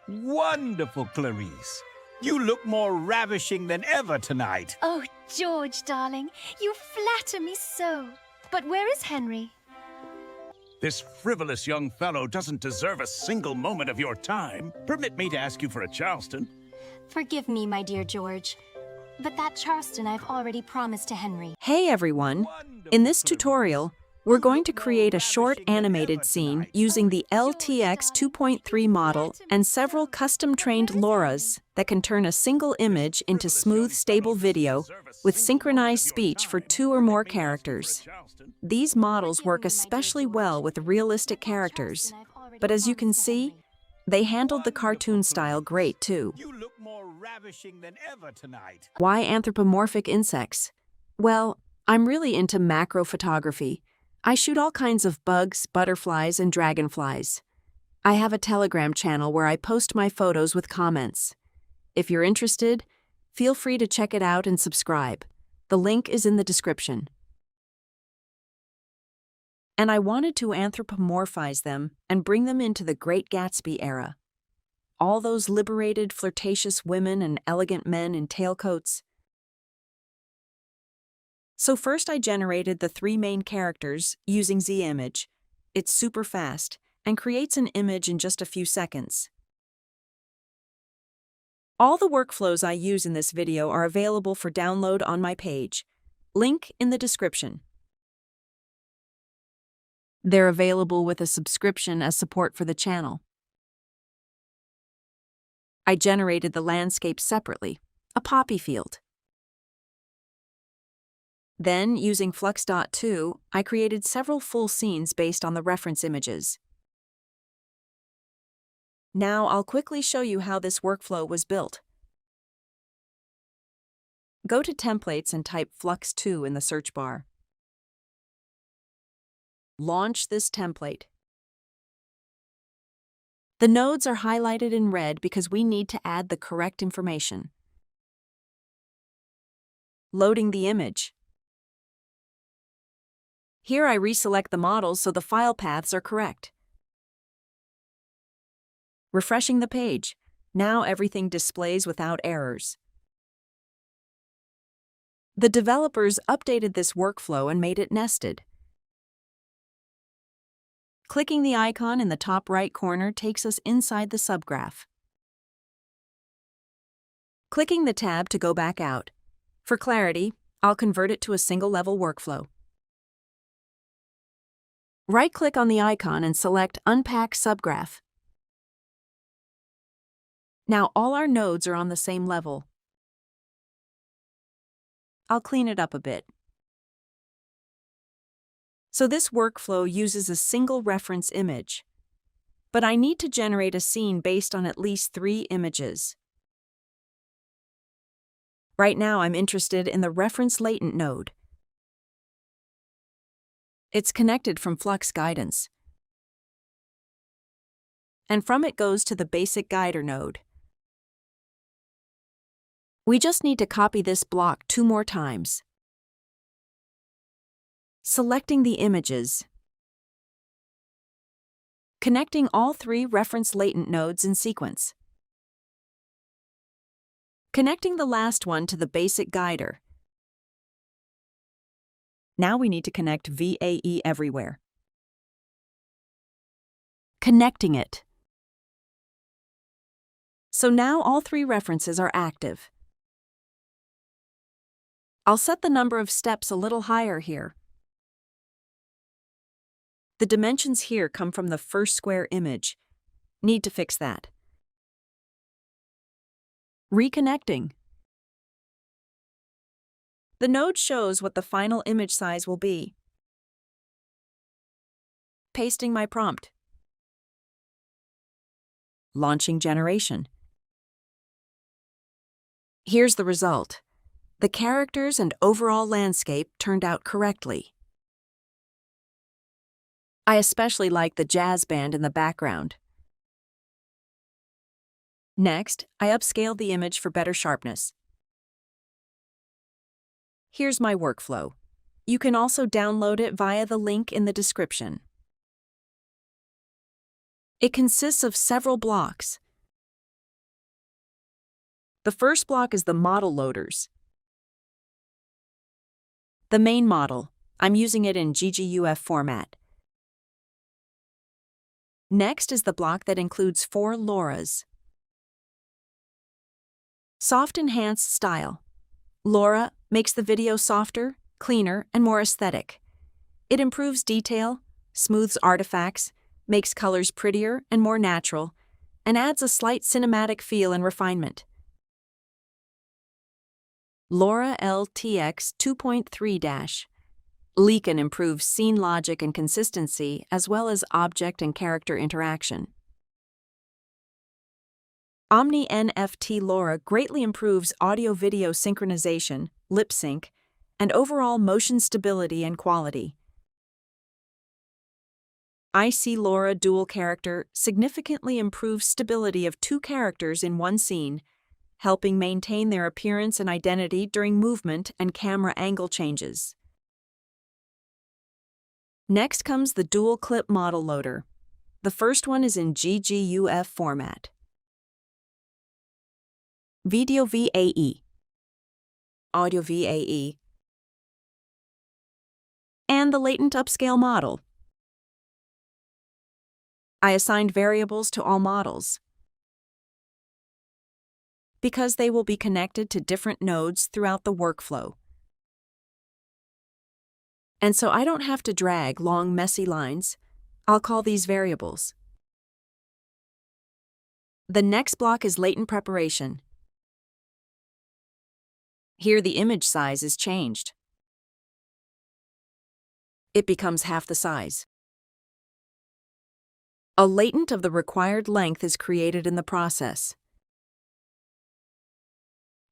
Wonderful, Clarice. You look more ravishing than ever tonight. Oh, George, darling, you flatter me so. But where is Henry? This frivolous young fellow doesn't deserve a single moment of your time. Permit me to ask you for a Charleston. Forgive me, my dear George, but that Charleston I've already promised to Henry. Hey everyone! In this tutorial, we're going to create a short animated scene using the LTX-2.3 model and several custom-trained LoRAs that can turn a single image into smooth, stable video with synchronized speech for 2 or more characters. These models work especially well with realistic characters, but as you can see, they handled the cartoon style great too. You look more ravishing than ever tonight. Why anthropomorphic insects? Well, I'm really into macro photography. I shoot all kinds of bugs, butterflies, and dragonflies. I have a Telegram channel where I post my photos with comments. If you're interested, feel free to check it out and subscribe. The link is in the description. And I wanted to anthropomorphize them and bring them into the Great Gatsby era. All those liberated, flirtatious women and elegant men in tailcoats. So first I generated the 3 main characters using Z-Image. It's super fast and creates an image in just a few seconds. All the workflows I use in this video are available for download on my page. Link in the description. They're available with a subscription as support for the channel. I generated the landscape separately, a poppy field. Then, using Flux.2, I created several full scenes based on the reference images. Now I'll quickly show you how this workflow was built. Go to Templates and type Flux2 in the search bar. Launch this template. The nodes are highlighted in red because we need to add the correct information. Loading the image. Here I reselect the models so the file paths are correct. Refreshing the page. Now everything displays without errors. The developers updated this workflow and made it nested. Clicking the icon in the top right corner takes us inside the subgraph. Clicking the tab to go back out. For clarity, I'll convert it to a single-level workflow. Right-click on the icon and select Unpack Subgraph. Now all our nodes are on the same level. I'll clean it up a bit. So this workflow uses a single reference image. But I need to generate a scene based on at least 3 images. Right now I'm interested in the reference latent node. It's connected from Flux Guidance. And from it goes to the basic guider node. We just need to copy this block 2 more times. Selecting the images. Connecting all 3 reference latent nodes in sequence. Connecting the last one to the basic guider. Now we need to connect VAE everywhere. Connecting it. So now all 3 references are active. I'll set the number of steps a little higher here. The dimensions here come from the first square image. Need to fix that. Reconnecting. The node shows what the final image size will be. Pasting my prompt. Launching generation. Here's the result. The characters and overall landscape turned out correctly. I especially like the jazz band in the background. Next, I upscaled the image for better sharpness. Here's my workflow. You can also download it via the link in the description. It consists of several blocks. The first block is the model loaders. The main model. I'm using it in GGUF format. Next is the block that includes 4 LoRAs. Soft Enhanced Style. LoRA makes the video softer, cleaner, and more aesthetic. It improves detail, smooths artifacts, makes colors prettier and more natural, and adds a slight cinematic feel and refinement. LoRA LTX-2.3- leak and improves scene logic and consistency, as well as object and character interaction. OmniNFT LoRA greatly improves audio-video synchronization, lip sync, and overall motion stability and quality. IC-LoRA Dual Character significantly improves stability of 2 characters in one scene, helping maintain their appearance and identity during movement and camera angle changes. Next comes the dual clip model loader. The first one is in GGUF format. Video VAE, Audio VAE, and the latent upscale model. I assigned variables to all models because they will be connected to different nodes throughout the workflow. And so I don't have to drag long, messy lines. I'll call these variables. The next block is latent preparation. Here the image size is changed. It becomes half the size. A latent of the required length is created in the process.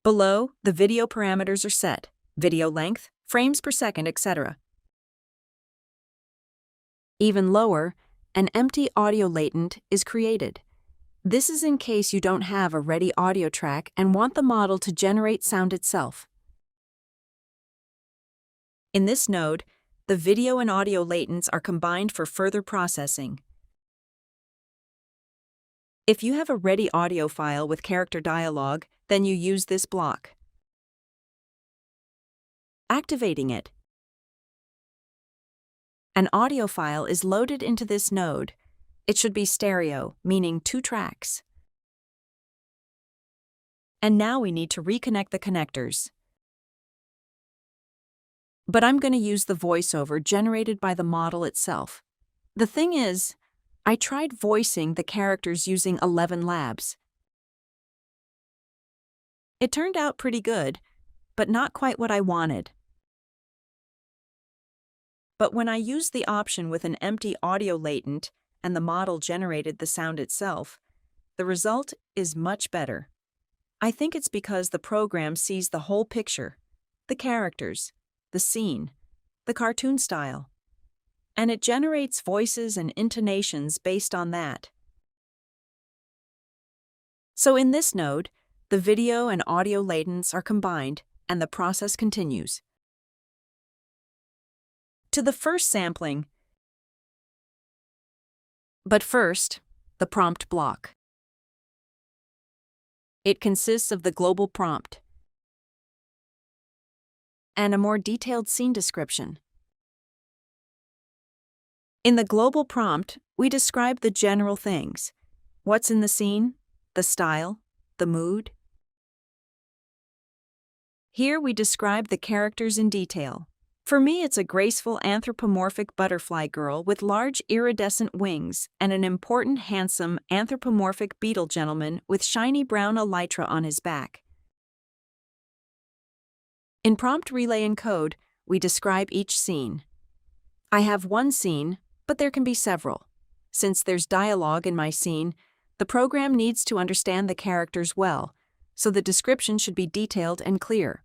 Below, the video parameters are set: video length, frames per second, etc. Even lower, an empty audio latent is created. This is in case you don't have a ready audio track and want the model to generate sound itself. In this node, the video and audio latents are combined for further processing. If you have a ready audio file with character dialogue, then you use this block. Activating it. An audio file is loaded into this node. It should be stereo, meaning 2 tracks. And now we need to reconnect the connectors. But I'm going to use the voiceover generated by the model itself. The thing is, I tried voicing the characters using 11 labs. It turned out pretty good, but not quite what I wanted. But when I used the option with an empty audio latent and the model generated the sound itself, the result is much better. I think it's because the program sees the whole picture, the characters, the scene, the cartoon style, and it generates voices and intonations based on that. So in this node, the video and audio latents are combined and the process continues. To the first sampling. But first, the prompt block. It consists of the global prompt and a more detailed scene description. In the global prompt, we describe the general things: what's in the scene, the style, the mood. Here we describe the characters in detail. For me, it's a graceful anthropomorphic butterfly girl with large iridescent wings and an important handsome anthropomorphic beetle gentleman with shiny brown elytra on his back. In prompt relay encode, we describe each scene. I have one scene, but there can be several. Since there's dialogue in my scene, the program needs to understand the characters well, so the description should be detailed and clear.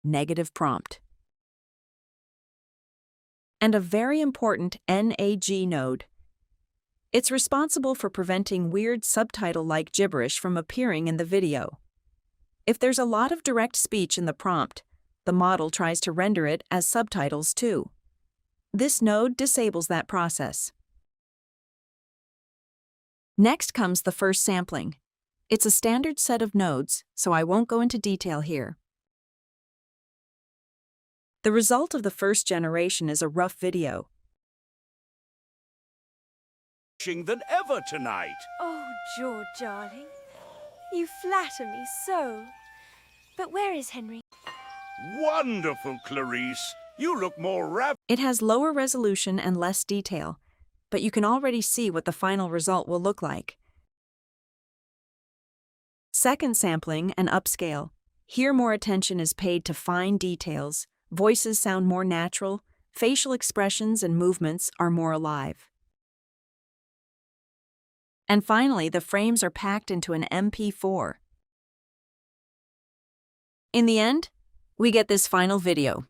Negative prompt. And a very important NAG node. It's responsible for preventing weird subtitle-like gibberish from appearing in the video. If there's a lot of direct speech in the prompt, the model tries to render it as subtitles too. This node disables that process. Next comes the first sampling. It's a standard set of nodes, so I won't go into detail here. The result of the first generation is a rough video. Than ever tonight. Oh, George, darling. You flatter me so. But where is Henry? Wonderful, Clarice. You look more It has lower resolution and less detail, but you can already see what the final result will look like. Second sampling and upscale. Here more attention is paid to fine details, voices sound more natural, facial expressions and movements are more alive. And finally, the frames are packed into an MP4. In the end, we get this final video.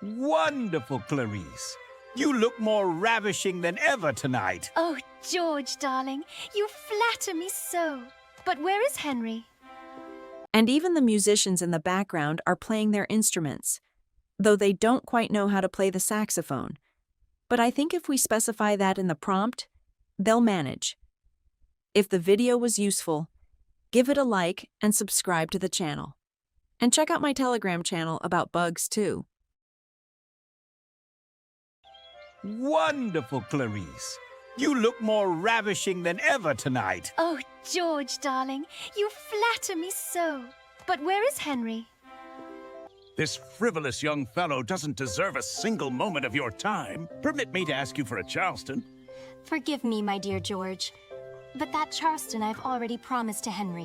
Wonderful, Clarice. You look more ravishing than ever tonight. Oh, George, darling, you flatter me so. But where is Henry? And even the musicians in the background are playing their instruments, though they don't quite know how to play the saxophone. But I think if we specify that in the prompt, they'll manage. If the video was useful, give it a like and subscribe to the channel. And check out my Telegram channel about bugs too. Wonderful, Clarice. You look more ravishing than ever tonight. Oh, George, darling, you flatter me so. But where is Henry? This frivolous young fellow doesn't deserve a single moment of your time. Permit me to ask you for a Charleston. Forgive me, my dear George. But that Charleston I've already promised to Henry.